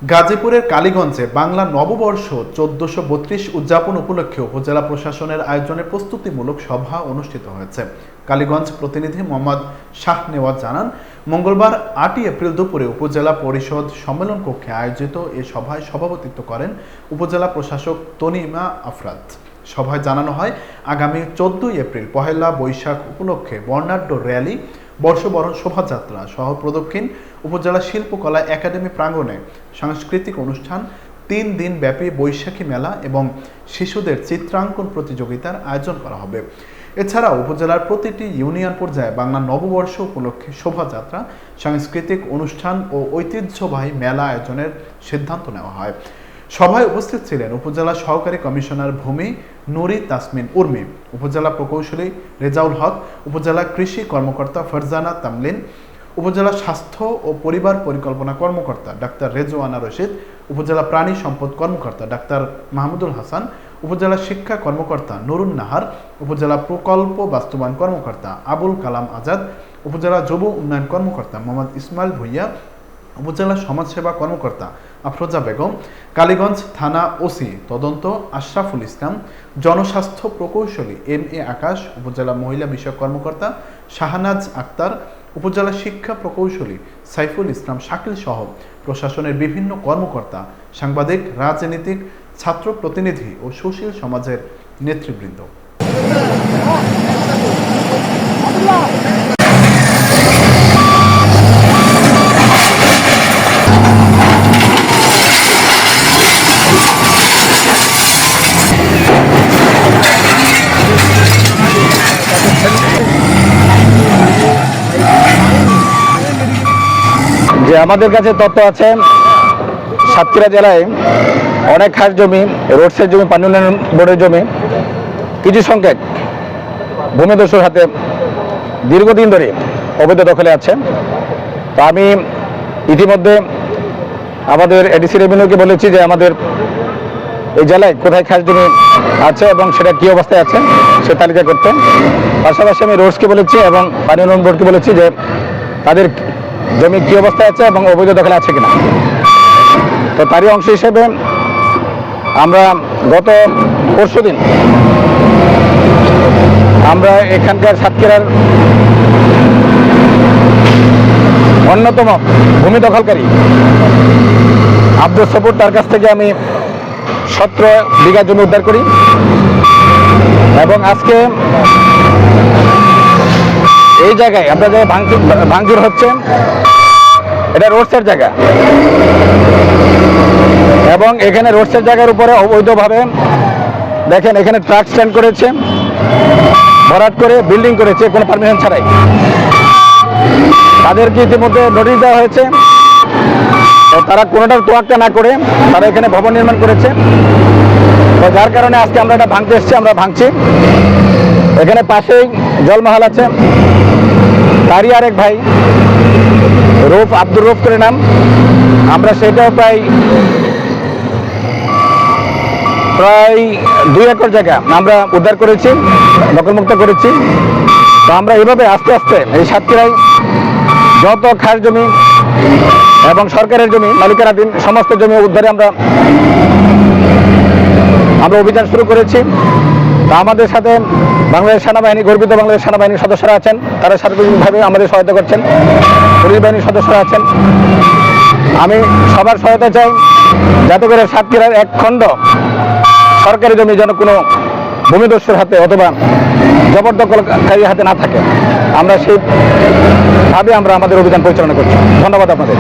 গাজীপুরের কালীগঞ্জে বাংলা নববর্ষ ১৪৩২ উদযাপন উপলক্ষে উপজেলা প্রশাসনের আয়োজনে প্রস্তুতিমূলক সভা অনুষ্ঠিত হয়েছে। কালীগঞ্জ প্রতিনিধি মোহাম্মদ শাহ নেওয়াজ জানান, মঙ্গলবার ৮ এপ্রিল দুপুরে উপজেলা পরিষদ সম্মেলন কক্ষে আয়োজিত এ সভায় সভাপতিত্ব করেন উপজেলা প্রশাসক তনিমা আফরাত। সভায় জানানো হয়, আগামী ১৪ এপ্রিল পহেলা বৈশাখ উপলক্ষে বর্ণাঢ্য র্যালি, বর্ষবরণ শোভাযাত্রা সহ প্রদক্ষিণ উপজেলা শিল্পকলা একাডেমি প্রাঙ্গণে সাংস্কৃতিক অনুষ্ঠান, ৩ দিন ব্যাপী বৈশাখী মেলা এবং শিশুদের চিত্রাঙ্কন প্রতিযোগিতার আয়োজন করা হবে। এছাড়াও উপজেলার প্রতিটি ইউনিয়ন পর্যায়ে বাংলা নববর্ষ উপলক্ষে শোভাযাত্রা, সাংস্কৃতিক অনুষ্ঠান ও ঐতিহ্যবাহী মেলা আয়োজনের সিদ্ধান্ত নেওয়া হয়। সভায় উপস্থিত ছিলেন উপজেলা সহকারী কমিশনার ভূমি নুরি তাসমিন উর্মি, উপজেলা প্রকৌশলী রেজাউল হক, উপজেলা কৃষি কর্মকর্তা ফারজানা তামলিন, উপজেলা স্বাস্থ্য ও পরিবার পরিকল্পনা কর্মকর্তা ডাক্তার রেজওয়ানা রশিদ, উপজেলা প্রাণী সম্পদ কর্মকর্তা ডাক্তার মাহমুদুল হাসান, উপজেলা শিক্ষা কর্মকর্তা নুরুন নাহার, উপজেলা প্রকল্প বাস্তবায়ন কর্মকর্তা আবুল কালাম আজাদ, উপজেলা যুব উন্নয়ন কর্মকর্তা মোহাম্মদ ইসমাইল ভুইয়া, উপজেলা সমাজসেবা কর্মকর্তা আফরোজা বেগম, কালীগঞ্জ থানা ওসি তদন্ত আশরাফুল ইসলাম, জনস্বাস্থ্য প্রকৌশলী MA আকাশ, উপজেলা মহিলা বিষয়ক কর্মকর্তা শাহনাজ আক্তার, উপজেলা শিক্ষা প্রকৌশলী সাইফুল ইসলাম শাকিল সহ প্রশাসনের বিভিন্ন কর্মকর্তা, সাংবাদিক, রাজনীতিক, ছাত্র প্রতিনিধি ও সুশীল সমাজের নেতৃবৃন্দ। যে আমাদের কাছে তথ্য আছে, সাতক্ষীরা জেলায় অনেক খাস জমি, রোডসের জমি, পানি উন্নয়ন বোর্ডের জমি কিছু সংখ্যক ভূমিদস্যুর হাতে দীর্ঘদিন ধরে অবৈধ দখলে আছে। তো আমি ইতিমধ্যে আমাদের এডিসি রেভিনিউকে বলেছি যে আমাদের এই জেলায় কোথায় খাস জমি আছে এবং সেটা কী অবস্থায় আছে সে তালিকা করতে। পাশাপাশি আমি রোডসকে বলেছি এবং পানি উন্নয়ন বোর্ডকে বলেছি যে তাদের জমি কী অবস্থায় আছে এবং অবৈধ দখলে আছে কিনা। তো তারই অংশ হিসেবে আমরা গত পরশুদিন আমরা এখানকার সাতক্ষীরার অন্যতম ভূমি দখলকারী আব্দুল সপুর, তার কাছ থেকে আমি 17 বিঘা জমি উদ্ধার করি এবং আজকে এই জায়গায় আমরা যে ভাঙচুর হচ্ছে এটা রোডসের জায়গা এবং এখানে রোডসের জায়গার উপরে অবৈধভাবে দেখেন এখানে ট্রাক স্ট্যান্ড করেছে, ভরাট করে বিল্ডিং করেছে কোনো পারমিশন ছাড়াই। তাদেরকে ইতিমধ্যে নোটিশ দেওয়া হয়েছে, তারা কোনোটার তোয়াক্কা না করে তারা এখানে ভবন নির্মাণ করেছে। তো যার কারণে আজকে আমরা এটা ভাঙতে এসেছি, আমরা ভাঙছি। এখানে পাশেই জলমহল আছে, তারই আরেক ভাই রূপ, আব্দুর রূপ করে নাম, আমরা সেটাও প্রায় 2 একর জায়গা আমরা উদ্ধার করেছি, দখলমুক্ত করেছি। তো আমরা এভাবে আস্তে আস্তে এই সাতক্ষীরায় যত খাস জমি এবং সরকারের জমি মালিকানাধীন সমস্ত জমি উদ্ধারে আমরা অভিযান শুরু করেছি। তা আমাদের সাথে বাংলাদেশ সেনাবাহিনী, গর্বিত বাংলাদেশ সেনাবাহিনীর সদস্যরা আছেন, তারা সার্বিকভাবে আমাদের সহায়তা করছেন, পুলিশ বাহিনীর সদস্যরা আছেন। আমি সবার সহায়তা চাই যাতে করে সাতক্ষীরার এক খণ্ড সরকারি জমি যেন কোনো ভূমিদস্যুর হাতে অথবা জবরদখলকারীর হাতে না থাকে। আমরা সেইভাবে আমরা আমাদের অভিযান পরিচালনা করছি। ধন্যবাদ আপনাদের।